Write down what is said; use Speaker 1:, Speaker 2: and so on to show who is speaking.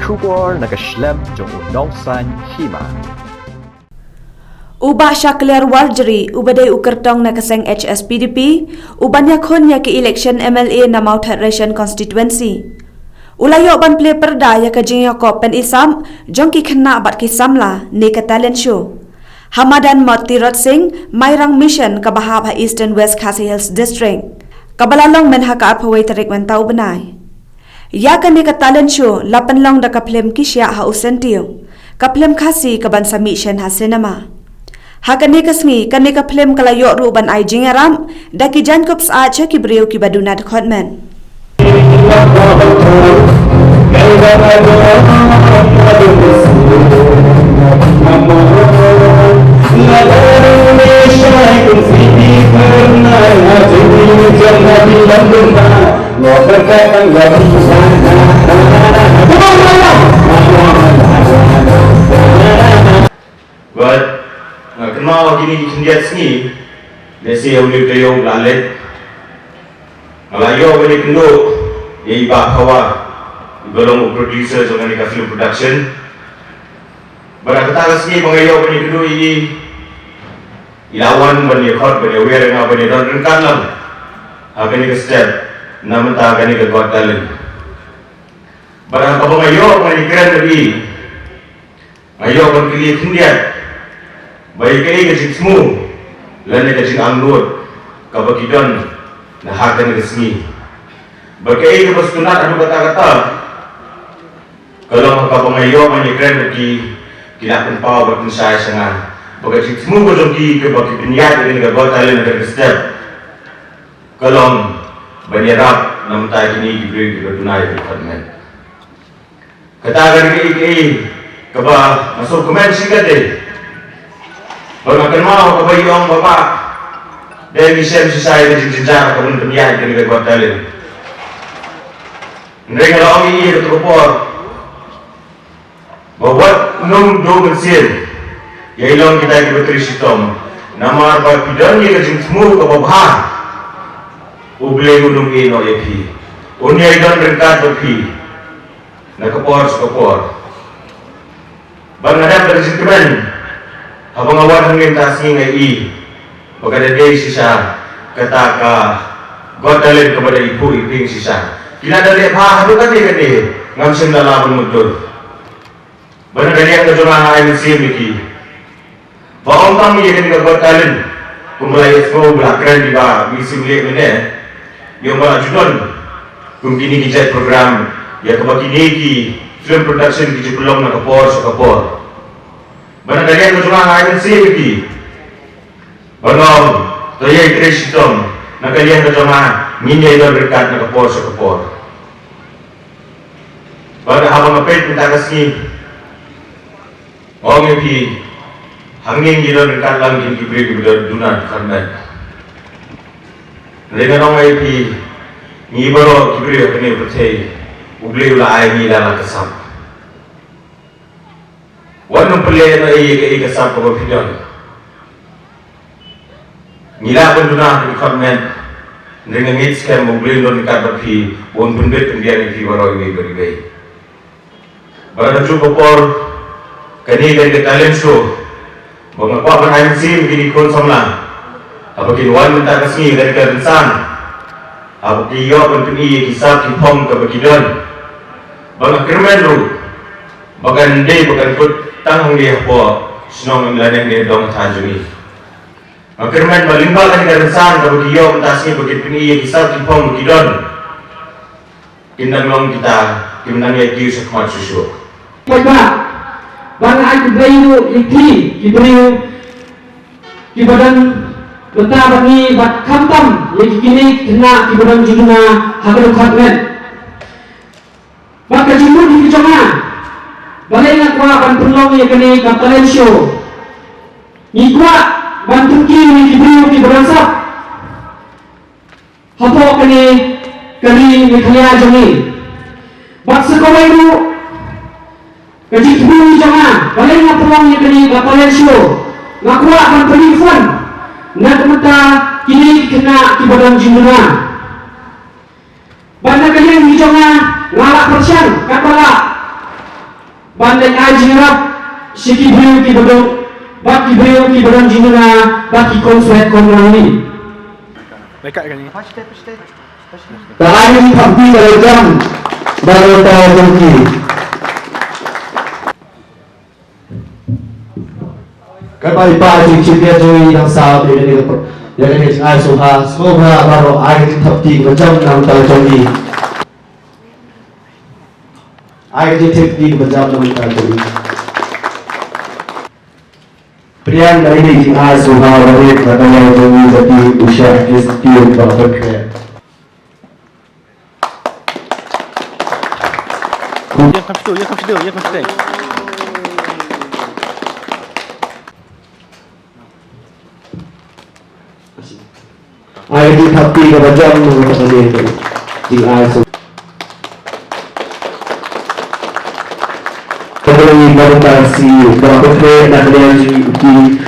Speaker 1: Shubor nakaslem jong unongsan Hima.
Speaker 2: Ubah Shakliar Warjri ubadai ukertong na kaseng HSPDP ubanya khon ya ke election MLA na Mount Ration constituency. Ulayo ban play perda ya ke jingyo ko pen isam jong ki khna bat ki Samla ne ka talent show. Hamadan Motirot Singh Mairang Mission ka bahab ha Eastern West Khasi Hills District. Kabalalong men ha ka apaway tarik mentau benai. Ya ka ne ka talent show lapan long da ka film kisya ha usentio. Ka film khasi ka ban submission ha cinema. Hakane kasmi kane ka film kala yo ru ban ai jingaram da ki jan kops acha ki breu ki baduna de khotman
Speaker 3: kenal gini kendiat sini, desi yang boleh beliau belalet, Malayo boleh kendo, ia iba kawa, belum producer jangan ni film production. Barang kata sini Malayo boleh kendo ini, ilawan boleh khot boleh aware dengan boleh dan rengkan lam, akan ni step, nama tak akan ni Got Talent. Barang apa Malayo boleh keren lagi, Malayo boleh kili kendiat. Baik kali kecik semua, lain kecik anggur, kabakidan, nah harga resmi. Bagai itu bersunat anu kata-kata, kalau kau pengayo menyekren lagi, tidak penpau berpensai sangat. Bagai kecik semua berjoki ke bagi peniat ini ke Got Talent dan step. Kalau banyarap nama tak ini diberi kebetulan department. Katakan ini kebah masuk komen singkat deh. Bagaimana mau kebayi orang bapa dari Mission Society jenjang kebun peniaga di Got Talent. Mereka orang ini terkopor bahwa nung do mesin, yaitu kita diberi sistem. Nama berpidang yang kecil semua kebabah, ubleng gunung ini oyepi, unia itu mereka berpi, nak kepor. Bangada bersikumen. Abang awak hangin tasing ngai, bagada day sisa kata ka Got Talent kepada ibu iping sisa. Kila dari apa tu kan dia ngamsim dalam mudur. Benar dari yang kejurang air sim lagi. Baong kami yang ke Got Talent, kumulai semua belakang di bawah misim lek mana, yang malah judul, kumkini kijat program, ya kebakini ki film production kijat belum nak kapor. Benar dari yang kejurang air sim lagi. Bangau, toya ikres hitam, nak kalian kejurang minyak itu berkat nak kapor. Pada Haba ngepet minta kasih, orang yang hangin gila berkat lang yang diberi kepada dunia karena. Dengan orang yang ni baru diberi apa ni percaya, ubli ulah air ni dalam kesam. Wanung pelai na iya kesam kau berpidang. Nila pun dunia di komen dengan hits kan ubli ulah dekat berpi, pun benda pendiam yang baru ini beri. Barang cukup por, kini dari talent show. Mengapa pernah MC begini kon Samla? Apa kinuan minta kesini dari kerensan? Apa kiyo pun ini kisah kipom kebekidan? Bang kermen ru, bagan day bagan put tang dia po, senang meladang dia dong tajuni. Kermen melimpah dari kerensan kebekiyo minta kesini begini ini kisah kipom kebekidan. Kindang long kita, kindang ya kiyo sekmat susu.
Speaker 4: Baik. Bang ai kublayu ikli kublayu kibadan beta bagi bat kamtam yang kini kena kibadan juna hasil khatmen bak kajimu di kicona balai nak kuah bantu long yang kini kapalen show ni kuah bantu kini kublayu kibadan sap hapo kini miklia joni bak sekolah itu Kecik bumi jangan, balai nak peluang yang kini kapalen show, nak kuat akan telefon, nak mata kini kena kibadan jumlah. Banyak kalian di jangan ngalak persian, katalah pandai ajirap siki beliau ki bedong baki beliau ki bedong jinuna baki konsulat konrani tahan tapi kalau jam baru tahu jengki Karena ipa cincin joi yang sah ini yang ini ai suha semua baru ai tapi macam nam tahu jengki ai tapi macam nam tahu jengki Priang dari ini ai suha baru katanya jengki tapi usia kisah berapa
Speaker 5: Ya konsider.
Speaker 4: Ai di tapi ke jam macam ni tu. Di ai so. Kalau ini baru kasi berapa kali nak dia di